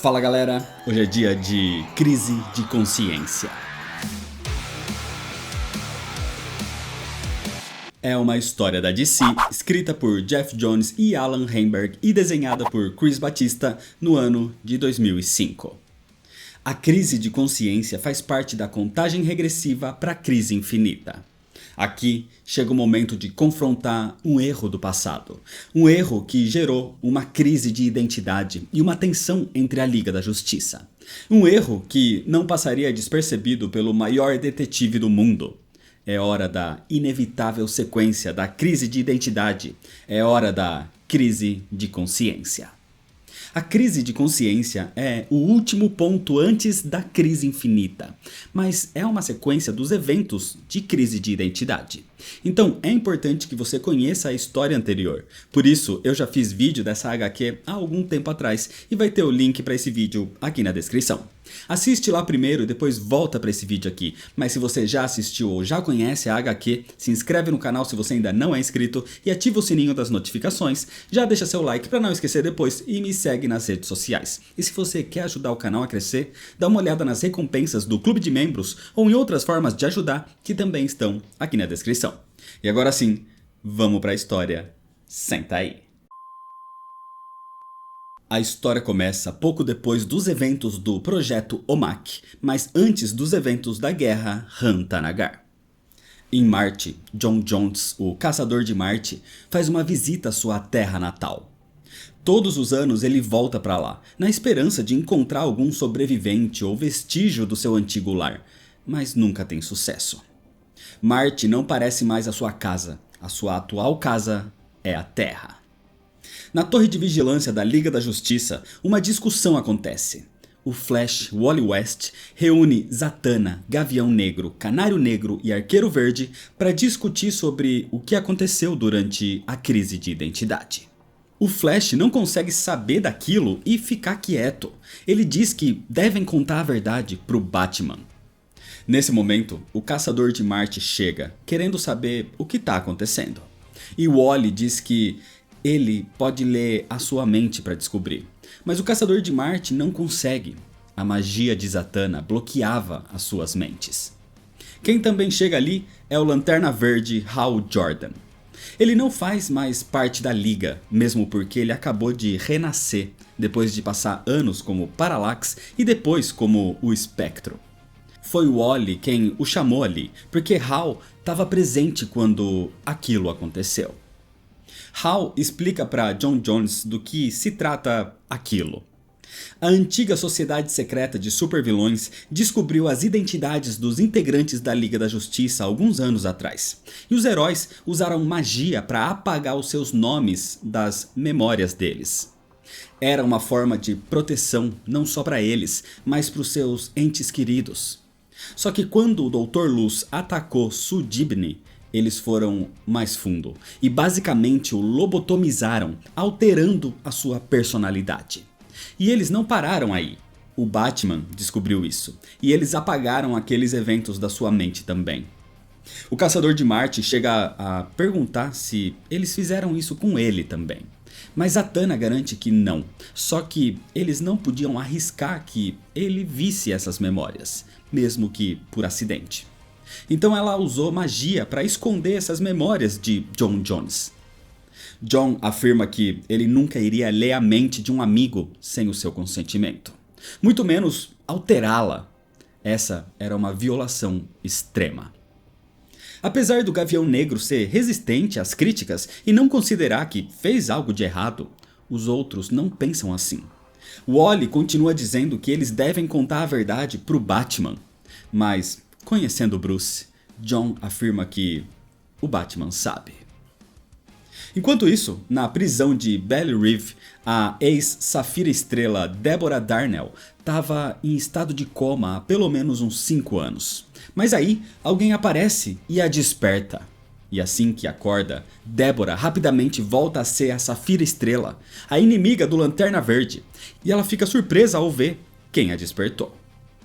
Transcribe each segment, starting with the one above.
Fala galera, hoje é dia de crise de consciência. É uma história da DC, escrita por Geoff Johns e Alan Heinberg e desenhada por Chris Batista no ano de 2005. A crise de consciência faz parte da contagem regressiva para a crise infinita. Aqui chega o momento de confrontar um erro do passado. Um erro que gerou uma crise de identidade e uma tensão entre a Liga da Justiça. Um erro que não passaria despercebido pelo maior detetive do mundo. É hora da inevitável sequência da crise de identidade. É hora da crise de consciência. A crise de consciência é o último ponto antes da crise infinita, mas é uma sequência dos eventos de crise de identidade. Então é importante que você conheça a história anterior. Por isso eu já fiz vídeo dessa HQ há algum tempo atrás e vai ter o link para esse vídeo aqui na descrição. Assiste lá primeiro e depois volta para esse vídeo aqui, mas se você já assistiu ou já conhece a HQ, se inscreve no canal se você ainda não é inscrito e ativa o sininho das notificações, já deixa seu like para não esquecer depois e me segue nas redes sociais. E se você quer ajudar o canal a crescer, dá uma olhada nas recompensas do clube de membros ou em outras formas de ajudar que também estão aqui na descrição. E agora sim, vamos para a história, senta aí. A história começa pouco depois dos eventos do Projeto OMAC, mas antes dos eventos da Guerra Han-Tanagar. Em Marte, J'onn J'onzz, o Caçador de Marte, faz uma visita à sua terra natal. Todos os anos ele volta para lá, na esperança de encontrar algum sobrevivente ou vestígio do seu antigo lar, mas nunca tem sucesso. Marte não parece mais a sua casa, a sua atual casa é a Terra. Na torre de vigilância da Liga da Justiça, uma discussão acontece. O Flash, Wally West, reúne Zatanna, Gavião Negro, Canário Negro e Arqueiro Verde para discutir sobre o que aconteceu durante a crise de identidade. O Flash não consegue saber daquilo e ficar quieto. Ele diz que devem contar a verdade pro Batman. Nesse momento, o Caçador de Marte chega, querendo saber o que está acontecendo. E Wally diz que ele pode ler a sua mente para descobrir. Mas o Caçador de Marte não consegue. A magia de Zatanna bloqueava as suas mentes. Quem também chega ali é o Lanterna Verde Hal Jordan. Ele não faz mais parte da Liga, mesmo porque ele acabou de renascer, depois de passar anos como Parallax e depois como o Espectro. Foi o Wally quem o chamou ali, porque Hal estava presente quando aquilo aconteceu. Hal explica para J'onn J'onzz do que se trata aquilo. A antiga sociedade secreta de supervilões descobriu as identidades dos integrantes da Liga da Justiça alguns anos atrás. E os heróis usaram magia para apagar os seus nomes das memórias deles. Era uma forma de proteção não só para eles, mas para os seus entes queridos. Só que quando o Dr. Luz atacou Sudibne, eles foram mais fundo e basicamente o lobotomizaram, alterando a sua personalidade. E eles não pararam aí. O Batman descobriu isso e eles apagaram aqueles eventos da sua mente também. O Caçador de Marte chega a perguntar se eles fizeram isso com ele também. Mas Zatanna garante que não, só que eles não podiam arriscar que ele visse essas memórias, mesmo que por acidente. Então ela usou magia para esconder essas memórias de J'onn J'onzz. John afirma que ele nunca iria ler a mente de um amigo sem o seu consentimento. Muito menos alterá-la. Essa era uma violação extrema. Apesar do Gavião Negro ser resistente às críticas e não considerar que fez algo de errado, os outros não pensam assim. Wally continua dizendo que eles devem contar a verdade pro Batman. Mas, conhecendo Bruce, John afirma que o Batman sabe. Enquanto isso, na prisão de Belle Reve, a ex-Safira Estrela Deborah Darnell estava em estado de coma há pelo menos uns 5 anos. Mas aí, alguém aparece e a desperta. E assim que acorda, Deborah rapidamente volta a ser a Safira Estrela, a inimiga do Lanterna Verde, e ela fica surpresa ao ver quem a despertou.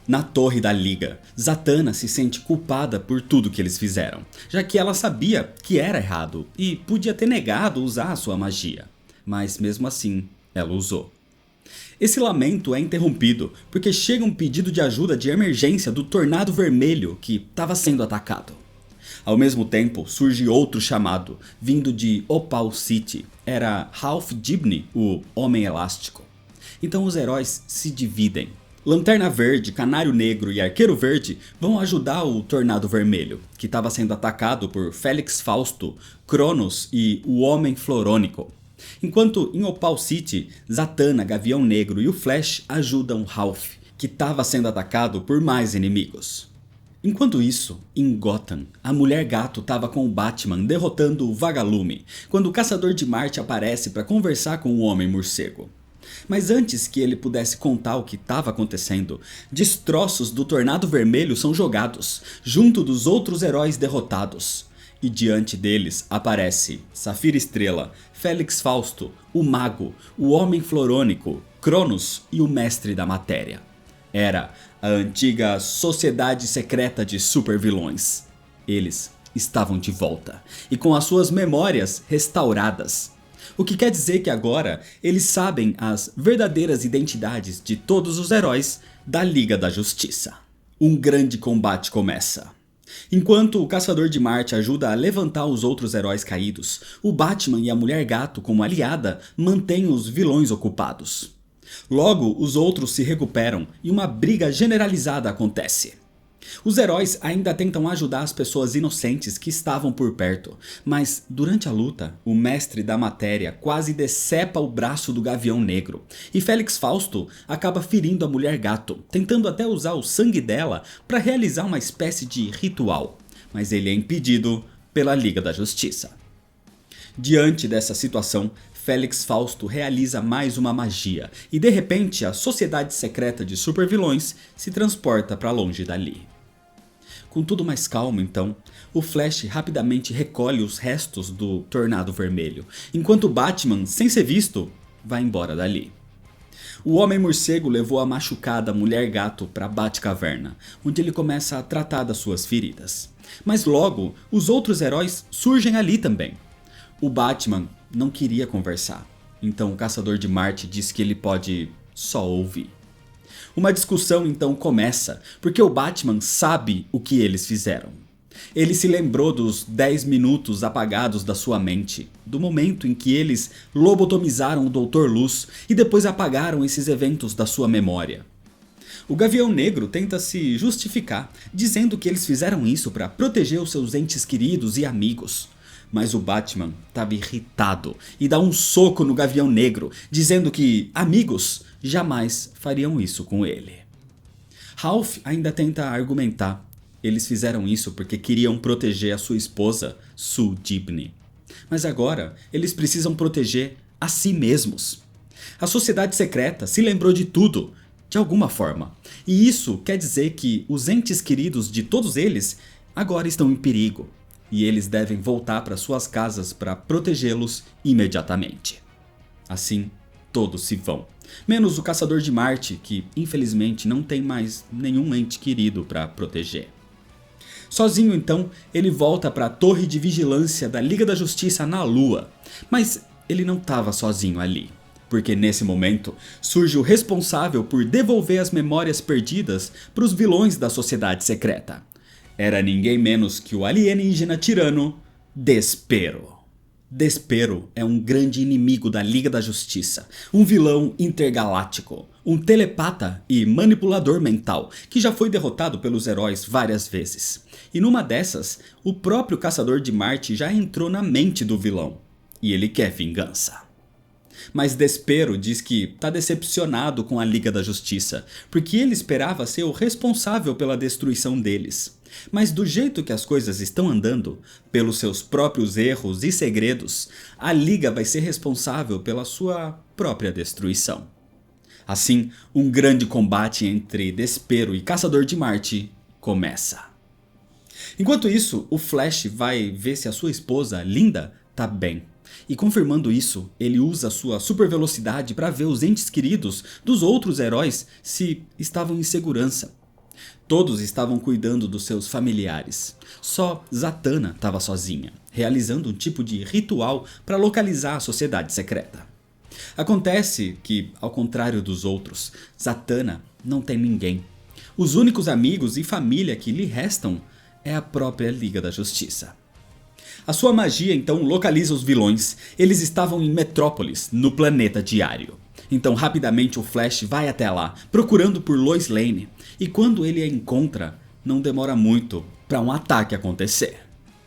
Na torre da Liga, Zatanna se sente culpada por tudo que eles fizeram, já que ela sabia que era errado e podia ter negado usar a sua magia, mas mesmo assim ela usou. Esse lamento é interrompido porque chega um pedido de ajuda de emergência do Tornado Vermelho que estava sendo atacado. Ao mesmo tempo, surge outro chamado, vindo de Opal City. Era Ralph Dibny, o Homem Elástico. Então os heróis se dividem. Lanterna Verde, Canário Negro e Arqueiro Verde vão ajudar o Tornado Vermelho, que estava sendo atacado por Félix Fausto, Cronos e o Homem Florônico. Enquanto em Opal City, Zatanna, Gavião Negro e o Flash ajudam Ralph, que estava sendo atacado por mais inimigos. Enquanto isso, em Gotham, a Mulher Gato estava com o Batman derrotando o Vagalume, quando o Caçador de Marte aparece para conversar com o Homem Morcego. Mas antes que ele pudesse contar o que estava acontecendo, destroços do Tornado Vermelho são jogados, junto dos outros heróis derrotados. E diante deles aparece Safira Estrela, Félix Fausto, o Mago, o Homem Florônico, Cronos e o Mestre da Matéria. Era a antiga Sociedade Secreta de Supervilões. Eles estavam de volta, e com as suas memórias restauradas. O que quer dizer que agora eles sabem as verdadeiras identidades de todos os heróis da Liga da Justiça. Um grande combate começa. Enquanto o Caçador de Marte ajuda a levantar os outros heróis caídos, o Batman e a Mulher Gato, como aliada, mantêm os vilões ocupados. Logo, os outros se recuperam e uma briga generalizada acontece. Os heróis ainda tentam ajudar as pessoas inocentes que estavam por perto, mas durante a luta, o Mestre da Matéria quase decepa o braço do Gavião Negro, e Félix Fausto acaba ferindo a Mulher Gato, tentando até usar o sangue dela para realizar uma espécie de ritual, mas ele é impedido pela Liga da Justiça. Diante dessa situação, Félix Fausto realiza mais uma magia, e de repente a Sociedade Secreta de Supervilões se transporta para longe dali. Com tudo mais calmo então, o Flash rapidamente recolhe os restos do Tornado Vermelho, enquanto Batman, sem ser visto, vai embora dali. O Homem Morcego levou a machucada Mulher Gato para a Batcaverna, onde ele começa a tratar das suas feridas. Mas logo, os outros heróis surgem ali também. O Batman não queria conversar, então o Caçador de Marte diz que ele pode só ouvir. Uma discussão então começa, porque o Batman sabe o que eles fizeram. Ele se lembrou dos 10 minutos apagados da sua mente, do momento em que eles lobotomizaram o Dr. Luz e depois apagaram esses eventos da sua memória. O Gavião Negro tenta se justificar, dizendo que eles fizeram isso para proteger os seus entes queridos e amigos. Mas o Batman estava irritado e dá um soco no Gavião Negro, dizendo que amigos jamais fariam isso com ele. Ralph ainda tenta argumentar. Eles fizeram isso porque queriam proteger a sua esposa, Sue Dibny. Mas agora eles precisam proteger a si mesmos. A Sociedade Secreta se lembrou de tudo, de alguma forma. E isso quer dizer que os entes queridos de todos eles agora estão em perigo. E eles devem voltar para suas casas para protegê-los imediatamente. Assim, todos se vão. Menos o Caçador de Marte, que infelizmente não tem mais nenhum ente querido para proteger. Sozinho então, ele volta para a torre de vigilância da Liga da Justiça na Lua. Mas ele não estava sozinho ali. Porque nesse momento, surge o responsável por devolver as memórias perdidas para os vilões da Sociedade Secreta. Era ninguém menos que o alienígena tirano Despero. Despero é um grande inimigo da Liga da Justiça, um vilão intergaláctico, um telepata e manipulador mental que já foi derrotado pelos heróis várias vezes. E numa dessas, o próprio Caçador de Marte já entrou na mente do vilão, e ele quer vingança. Mas Despero diz que está decepcionado com a Liga da Justiça, porque ele esperava ser o responsável pela destruição deles. Mas do jeito que as coisas estão andando, pelos seus próprios erros e segredos, a Liga vai ser responsável pela sua própria destruição. Assim, um grande combate entre Despero e Caçador de Marte começa. Enquanto isso, o Flash vai ver se a sua esposa, Linda, tá bem. E confirmando isso, ele usa sua super velocidade para ver os entes queridos dos outros heróis se estavam em segurança. Todos estavam cuidando dos seus familiares. Só Zatanna estava sozinha, realizando um tipo de ritual para localizar a Sociedade Secreta. Acontece que, ao contrário dos outros, Zatanna não tem ninguém. Os únicos amigos e família que lhe restam é a própria Liga da Justiça. A sua magia então localiza os vilões. Eles estavam em Metrópolis, no planeta Diário. Então rapidamente o Flash vai até lá, procurando por Lois Lane. E quando ele a encontra, não demora muito para um ataque acontecer.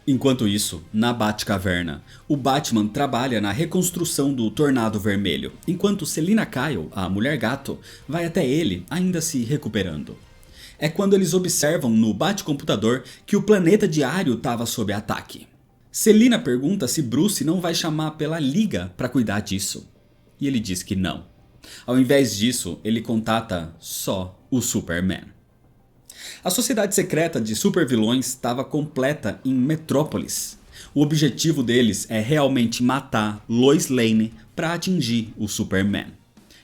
Enquanto isso, na Batcaverna, o Batman trabalha na reconstrução do Tornado Vermelho, enquanto Selina Kyle, a Mulher-Gato, vai até ele, ainda se recuperando. É quando eles observam no Batcomputador que o planeta Diário estava sob ataque. Selina pergunta se Bruce não vai chamar pela Liga para cuidar disso. E ele diz que não. Ao invés disso, ele contata só o Superman. A sociedade secreta de supervilões estava completa em Metrópolis. O objetivo deles é realmente matar Lois Lane para atingir o Superman.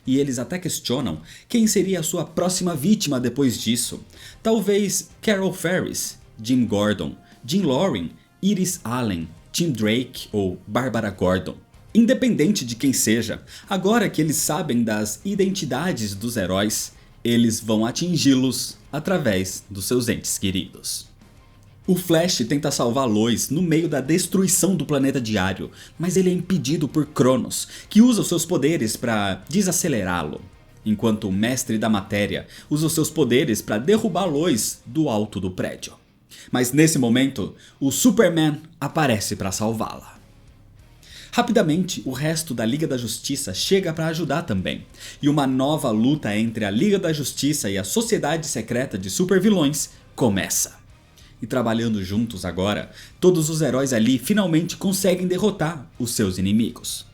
E eles até questionam quem seria a sua próxima vítima depois disso. Talvez Carol Ferris, Jim Gordon, Jim Loring, Iris Allen, Tim Drake ou Barbara Gordon. Independente de quem seja, agora que eles sabem das identidades dos heróis, eles vão atingi-los através dos seus entes queridos. O Flash tenta salvar Lois no meio da destruição do planeta Diário, mas ele é impedido por Cronos, que usa os seus poderes para desacelerá-lo, enquanto o Mestre da Matéria usa os seus poderes para derrubar Lois do alto do prédio. Mas nesse momento, o Superman aparece para salvá-la. Rapidamente, o resto da Liga da Justiça chega para ajudar também, e uma nova luta entre a Liga da Justiça e a Sociedade Secreta de Supervilões começa. E trabalhando juntos agora, todos os heróis ali finalmente conseguem derrotar os seus inimigos.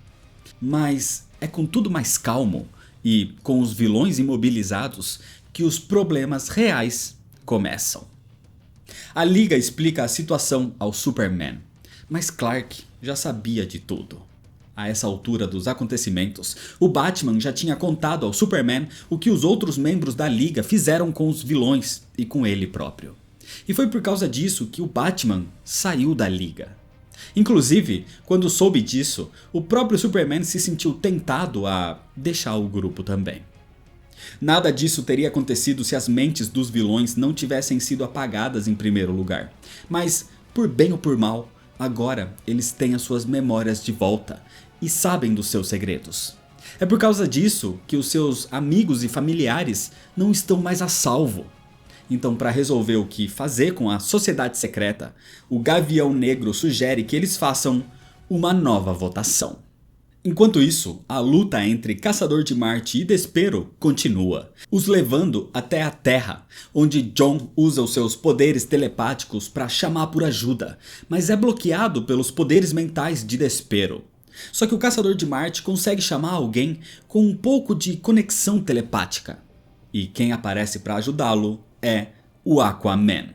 Mas é com tudo mais calmo e com os vilões imobilizados que os problemas reais começam. A Liga explica a situação ao Superman, mas Clark já sabia de tudo. A essa altura dos acontecimentos, o Batman já tinha contado ao Superman o que os outros membros da Liga fizeram com os vilões e com ele próprio. E foi por causa disso que o Batman saiu da Liga. Inclusive, quando soube disso, o próprio Superman se sentiu tentado a deixar o grupo também. Nada disso teria acontecido se as mentes dos vilões não tivessem sido apagadas em primeiro lugar. Mas, por bem ou por mal, agora eles têm as suas memórias de volta e sabem dos seus segredos. É por causa disso que os seus amigos e familiares não estão mais a salvo. Então, para resolver o que fazer com a Sociedade Secreta, o Gavião Negro sugere que eles façam uma nova votação. Enquanto isso, a luta entre Caçador de Marte e Despero continua, os levando até a Terra, onde John usa os seus poderes telepáticos para chamar por ajuda, mas é bloqueado pelos poderes mentais de Despero. Só que o Caçador de Marte consegue chamar alguém com um pouco de conexão telepática, e quem aparece para ajudá-lo é o Aquaman.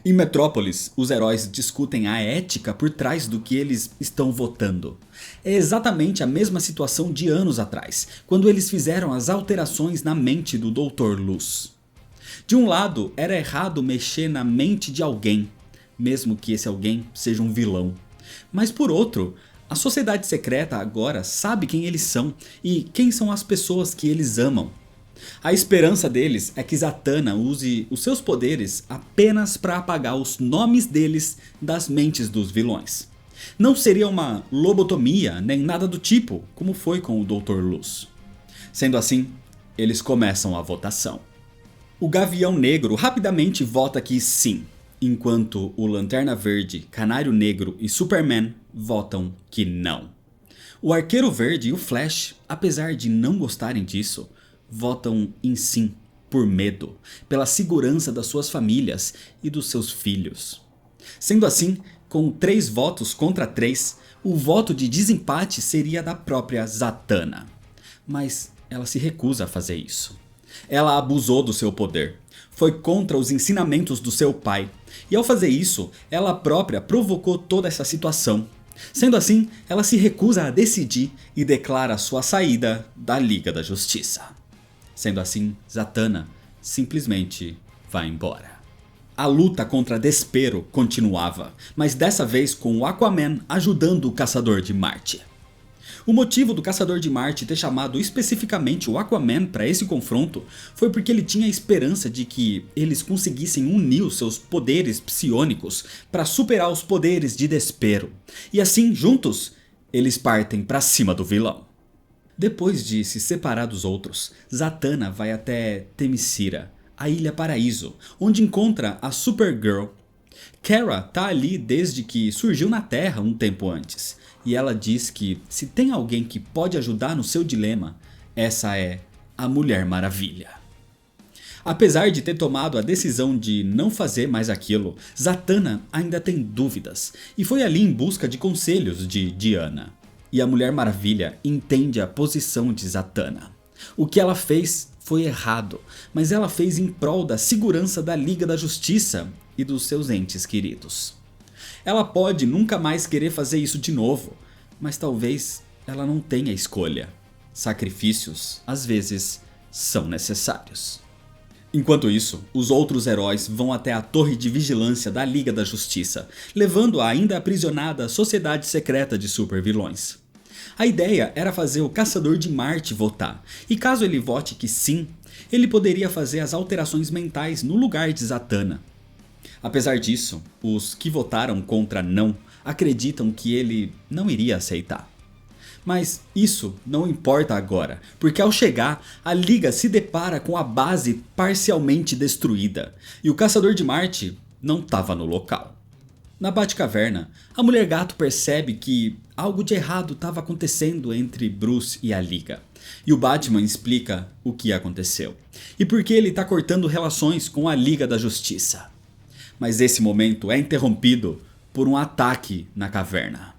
Em Metrópolis, os heróis discutem a ética por trás do que eles estão votando. É exatamente a mesma situação de anos atrás, quando eles fizeram as alterações na mente do Dr. Luz. De um lado, era errado mexer na mente de alguém, mesmo que esse alguém seja um vilão. Mas por outro, a Sociedade Secreta agora sabe quem eles são e quem são as pessoas que eles amam. A esperança deles é que Zatanna use os seus poderes apenas para apagar os nomes deles das mentes dos vilões. Não seria uma lobotomia nem nada do tipo, como foi com o Dr. Luz. Sendo assim, eles começam a votação. O Gavião Negro rapidamente vota que sim, enquanto o Lanterna Verde, Canário Negro e Superman votam que não. O Arqueiro Verde e o Flash, apesar de não gostarem disso, votam em sim, por medo, pela segurança das suas famílias e dos seus filhos. Sendo assim, com 3 votos contra 3, o voto de desempate seria da própria Zatanna. Mas ela se recusa a fazer isso. Ela abusou do seu poder, foi contra os ensinamentos do seu pai, e ao fazer isso, ela própria provocou toda essa situação. Sendo assim, ela se recusa a decidir e declara sua saída da Liga da Justiça. Sendo assim, Zatanna simplesmente vai embora. A luta contra Despero continuava, mas dessa vez com o Aquaman ajudando o Caçador de Marte. O motivo do Caçador de Marte ter chamado especificamente o Aquaman para esse confronto foi porque ele tinha a esperança de que eles conseguissem unir os seus poderes psionicos para superar os poderes de Despero, e assim, juntos, eles partem para cima do vilão. Depois de se separar dos outros, Zatanna vai até Themyscira, a Ilha Paraíso, onde encontra a Supergirl. Kara tá ali desde que surgiu na Terra um tempo antes, e ela diz que se tem alguém que pode ajudar no seu dilema, essa é a Mulher Maravilha. Apesar de ter tomado a decisão de não fazer mais aquilo, Zatanna ainda tem dúvidas, e foi ali em busca de conselhos de Diana. E a Mulher Maravilha entende a posição de Zatanna. O que ela fez foi errado, mas ela fez em prol da segurança da Liga da Justiça e dos seus entes queridos. Ela pode nunca mais querer fazer isso de novo, mas talvez ela não tenha escolha. Sacrifícios, às vezes, são necessários. Enquanto isso, os outros heróis vão até a torre de vigilância da Liga da Justiça, levando a ainda aprisionada Sociedade Secreta de Supervilões. A ideia era fazer o Caçador de Marte votar, e caso ele vote que sim, ele poderia fazer as alterações mentais no lugar de Zatanna. Apesar disso, os que votaram contra não acreditam que ele não iria aceitar. Mas isso não importa agora, porque ao chegar, a Liga se depara com a base parcialmente destruída, e o Caçador de Marte não estava no local. Na Batcaverna, a Mulher Gato percebe que algo de errado estava acontecendo entre Bruce e a Liga. E o Batman explica o que aconteceu, e por que ele está cortando relações com a Liga da Justiça. Mas esse momento é interrompido por um ataque na caverna.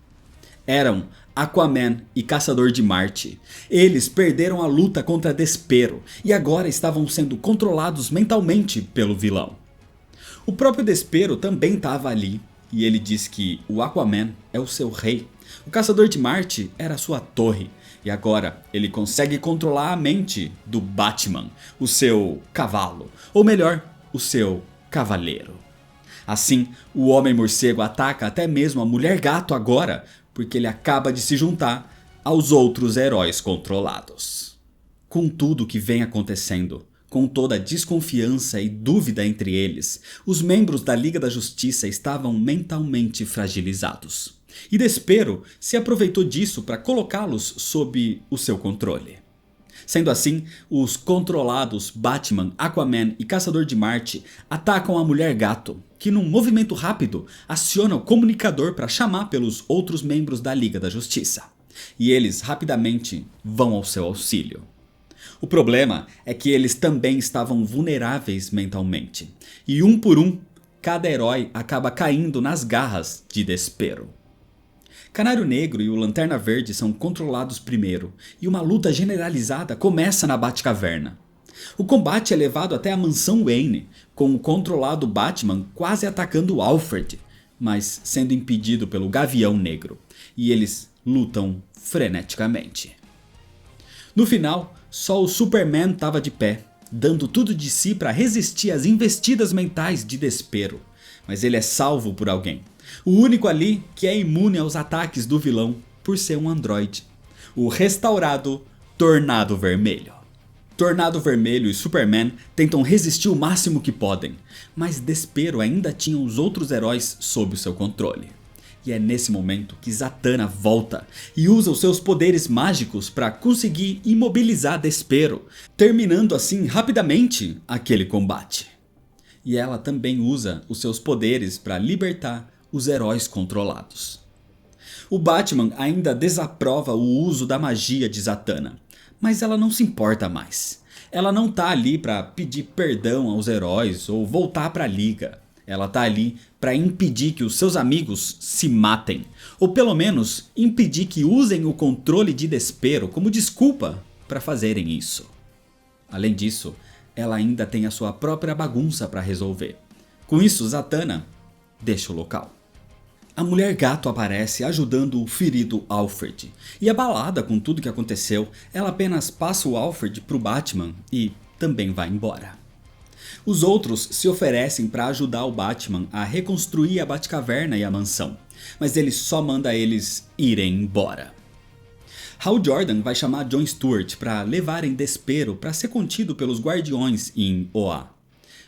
Eram Aquaman e Caçador de Marte. Eles perderam a luta contra Despero e agora estavam sendo controlados mentalmente pelo vilão. O próprio Despero também estava ali, e ele diz que o Aquaman é o seu rei. O Caçador de Marte era sua torre, e agora ele consegue controlar a mente do Batman, o seu cavalo, ou melhor, o seu cavaleiro. Assim, o Homem-Morcego ataca até mesmo a Mulher Gato agora, porque ele acaba de se juntar aos outros heróis controlados. Com tudo o que vem acontecendo, com toda a desconfiança e dúvida entre eles, os membros da Liga da Justiça estavam mentalmente fragilizados. E Despero se aproveitou disso para colocá-los sob o seu controle. Sendo assim, os controlados Batman, Aquaman e Caçador de Marte atacam a Mulher Gato, que num movimento rápido aciona o comunicador para chamar pelos outros membros da Liga da Justiça. E eles rapidamente vão ao seu auxílio. O problema é que eles também estavam vulneráveis mentalmente, e um por um, cada herói acaba caindo nas garras de Despero. Canário Negro e o Lanterna Verde são controlados primeiro, e uma luta generalizada começa na Batcaverna. O combate é levado até a mansão Wayne, com o controlado Batman quase atacando Alfred, mas sendo impedido pelo Gavião Negro, e eles lutam freneticamente. No final, só o Superman estava de pé, dando tudo de si para resistir às investidas mentais de Despero, mas ele é salvo por alguém. O único ali que é imune aos ataques do vilão por ser um androide. O restaurado Tornado Vermelho. Tornado Vermelho e Superman tentam resistir o máximo que podem, mas Despero ainda tinha os outros heróis sob o seu controle. E é nesse momento que Zatanna volta e usa os seus poderes mágicos para conseguir imobilizar Despero, terminando assim rapidamente aquele combate. E ela também usa os seus poderes para libertar os heróis controlados. O Batman ainda desaprova o uso da magia de Zatanna, mas ela não se importa mais. Ela não tá ali para pedir perdão aos heróis ou voltar para a Liga. Ela tá ali para impedir que os seus amigos se matem, ou pelo menos impedir que usem o controle de Despero como desculpa para fazerem isso. Além disso, ela ainda tem a sua própria bagunça para resolver. Com isso, Zatanna deixa o local. A Mulher Gato aparece ajudando o ferido Alfred, e abalada com tudo que aconteceu, ela apenas passa o Alfred pro Batman e também vai embora. Os outros se oferecem para ajudar o Batman a reconstruir a Batcaverna e a mansão, mas ele só manda eles irem embora. Hal Jordan vai chamar Jon Stewart para levar em desespero para ser contido pelos Guardiões em Oa.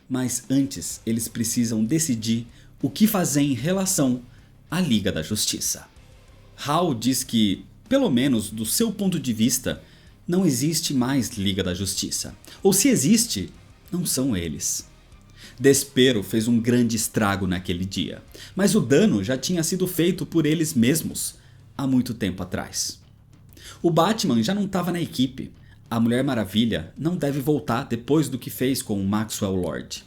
Mas antes eles precisam decidir o que fazer em relação à Liga da Justiça. Hal diz que, pelo menos do seu ponto de vista, não existe mais Liga da Justiça. Ou se existe, não são eles. Despero fez um grande estrago naquele dia, mas o dano já tinha sido feito por eles mesmos há muito tempo atrás. O Batman já não estava na equipe. A Mulher Maravilha não deve voltar depois do que fez com o Maxwell Lord.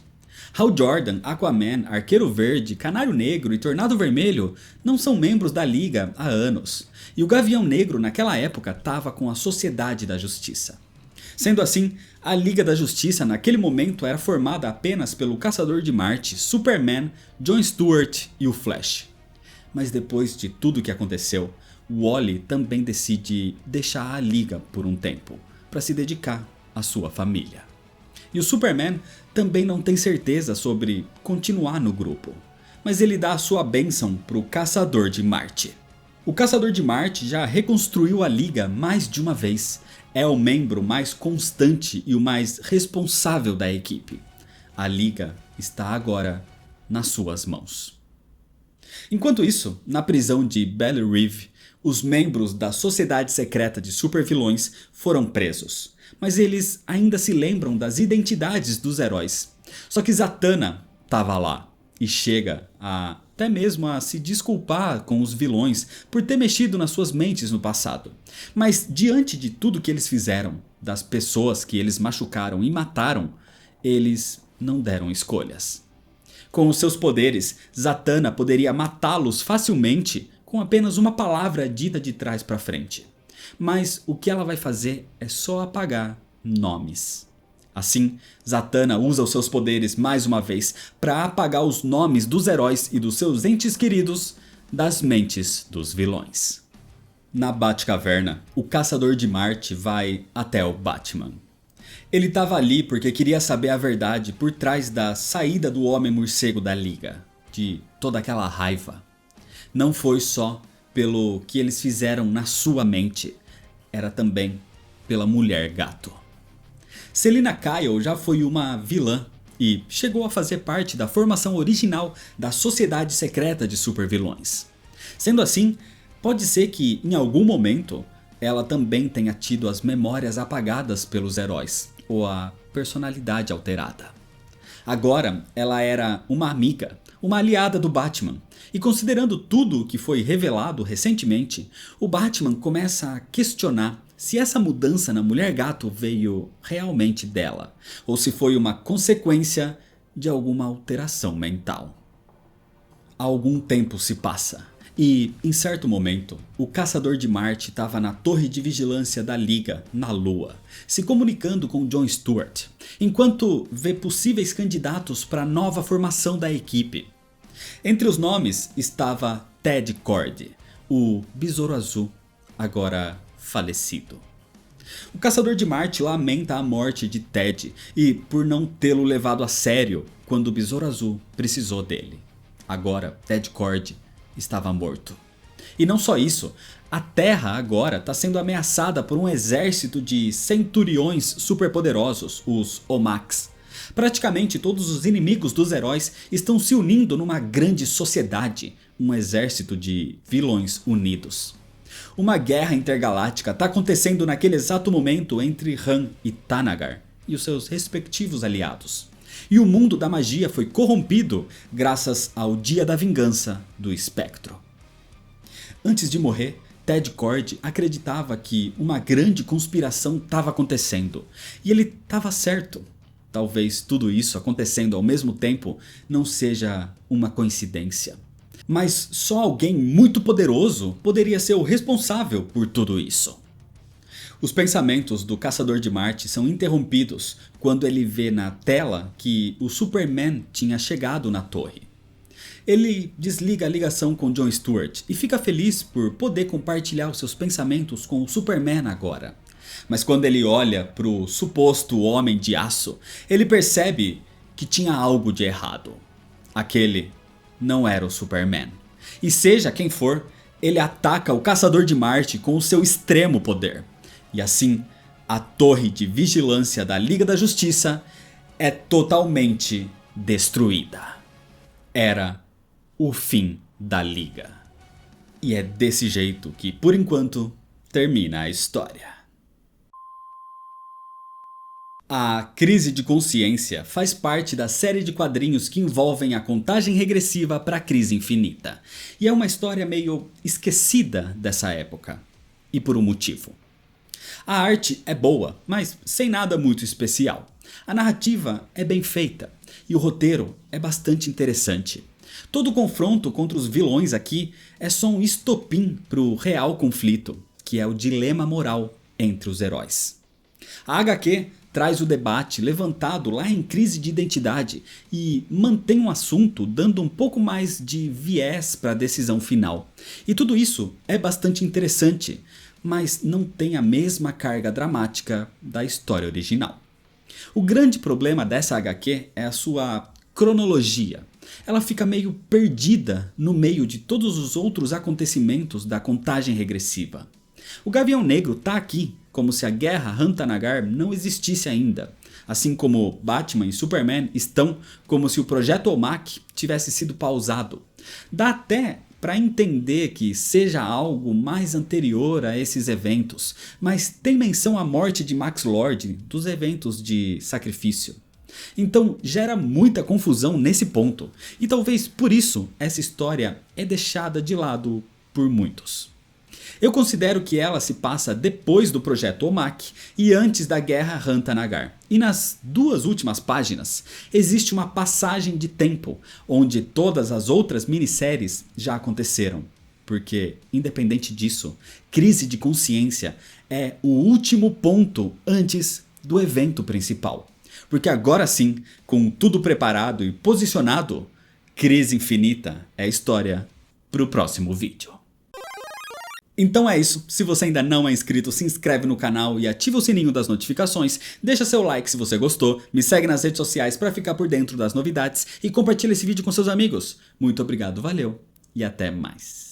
Hal Jordan, Aquaman, Arqueiro Verde, Canário Negro e Tornado Vermelho não são membros da Liga há anos, e o Gavião Negro naquela época estava com a Sociedade da Justiça. Sendo assim, a Liga da Justiça naquele momento era formada apenas pelo Caçador de Marte, Superman, Jon Stewart e o Flash. Mas depois de tudo que aconteceu, o Wally também decide deixar a Liga por um tempo, para se dedicar à sua família. E o Superman também não tem certeza sobre continuar no grupo, mas ele dá a sua bênção para o Caçador de Marte. O Caçador de Marte já reconstruiu a Liga mais de uma vez. É o membro mais constante e o mais responsável da equipe. A Liga está agora nas suas mãos. Enquanto isso, na prisão de Belle Reve, os membros da Sociedade Secreta de Supervilões foram presos. Mas eles ainda se lembram das identidades dos heróis. Só que Zatanna estava lá e chega até mesmo a se desculpar com os vilões por ter mexido nas suas mentes no passado. Mas diante de tudo que eles fizeram, das pessoas que eles machucaram e mataram, eles não deram escolhas. Com os seus poderes, Zatanna poderia matá-los facilmente com apenas uma palavra dita de trás para frente. Mas o que ela vai fazer é só apagar nomes. Assim, Zatanna usa os seus poderes mais uma vez para apagar os nomes dos heróis e dos seus entes queridos das mentes dos vilões. Na Batcaverna, o Caçador de Marte vai até o Batman. Ele estava ali porque queria saber a verdade por trás da saída do Homem-Morcego da Liga, de toda aquela raiva. Não foi só pelo que eles fizeram na sua mente, era também pela Mulher Gato. Selina Kyle já foi uma vilã e chegou a fazer parte da formação original da Sociedade Secreta de Supervilões. Sendo assim, pode ser que em algum momento ela também tenha tido as memórias apagadas pelos heróis ou a personalidade alterada. Agora ela era uma amiga, uma aliada do Batman. E considerando tudo o que foi revelado recentemente, o Batman começa a questionar se essa mudança na Mulher Gato veio realmente dela, ou se foi uma consequência de alguma alteração mental. Algum tempo se passa, e em certo momento, o Caçador de Marte estava na torre de vigilância da Liga, na Lua, se comunicando com Jon Stewart, enquanto vê possíveis candidatos para a nova formação da equipe. Entre os nomes estava Ted Kord, o Besouro Azul, agora falecido. O Caçador de Marte lamenta a morte de Ted e por não tê-lo levado a sério quando o Besouro Azul precisou dele. Agora Ted Kord estava morto. E não só isso, a Terra agora está sendo ameaçada por um exército de centuriões superpoderosos, os Omax. Praticamente todos os inimigos dos heróis estão se unindo numa grande sociedade, um exército de vilões unidos. Uma guerra intergaláctica está acontecendo naquele exato momento entre Han e Thanagar e os seus respectivos aliados. E o mundo da magia foi corrompido graças ao Dia da Vingança do Espectro. Antes de morrer, Ted Kord acreditava que uma grande conspiração estava acontecendo. E ele estava certo. Talvez tudo isso acontecendo ao mesmo tempo não seja uma coincidência. Mas só alguém muito poderoso poderia ser o responsável por tudo isso. Os pensamentos do Caçador de Marte são interrompidos quando ele vê na tela que o Superman tinha chegado na torre. Ele desliga a ligação com Jon Stewart e fica feliz por poder compartilhar os seus pensamentos com o Superman agora. Mas quando ele olha para o suposto Homem de Aço, ele percebe que tinha algo de errado. Aquele não era o Superman. E seja quem for, Ele ataca o Caçador de Marte com o seu extremo poder. E assim, a torre de vigilância da Liga da Justiça é totalmente destruída. Era o fim da Liga. E é desse jeito que, por enquanto, termina a história. A Crise de Consciência faz parte da série de quadrinhos que envolvem a contagem regressiva para a Crise Infinita. E é uma história meio esquecida dessa época. E por um motivo. A arte é boa, mas sem nada muito especial. A narrativa é bem feita e o roteiro é bastante interessante. Todo o confronto contra os vilões aqui é só um estopim para o real conflito, que é o dilema moral entre os heróis. A HQ traz o debate levantado lá em Crise de Identidade e mantém o assunto dando um pouco mais de viés para a decisão final. E tudo isso é bastante interessante, mas não tem a mesma carga dramática da história original. O grande problema dessa HQ é a sua cronologia. Ela fica meio perdida no meio de todos os outros acontecimentos da contagem regressiva. O Gavião Negro tá aqui como se a guerra Rann-Thanagar não existisse ainda, assim como Batman e Superman estão como se o projeto OMAC tivesse sido pausado. Dá até para entender que seja algo mais anterior a esses eventos, mas tem menção à morte de Max Lord dos eventos de Sacrifício. Então gera muita confusão nesse ponto, e talvez por isso essa história é deixada de lado por muitos. Eu considero que ela se passa depois do projeto OMAC e antes da guerra Rann-Thanagar. E nas duas últimas páginas existe uma passagem de tempo onde todas as outras minisséries já aconteceram. Porque, independente disso, Crise de Consciência é o último ponto antes do evento principal. Porque agora sim, com tudo preparado e posicionado, Crise Infinita é história para o próximo vídeo. Então é isso, se você ainda não é inscrito, se inscreve no canal e ativa o sininho das notificações, deixa seu like se você gostou, me segue nas redes sociais para ficar por dentro das novidades e compartilha esse vídeo com seus amigos. Muito obrigado, valeu e até mais.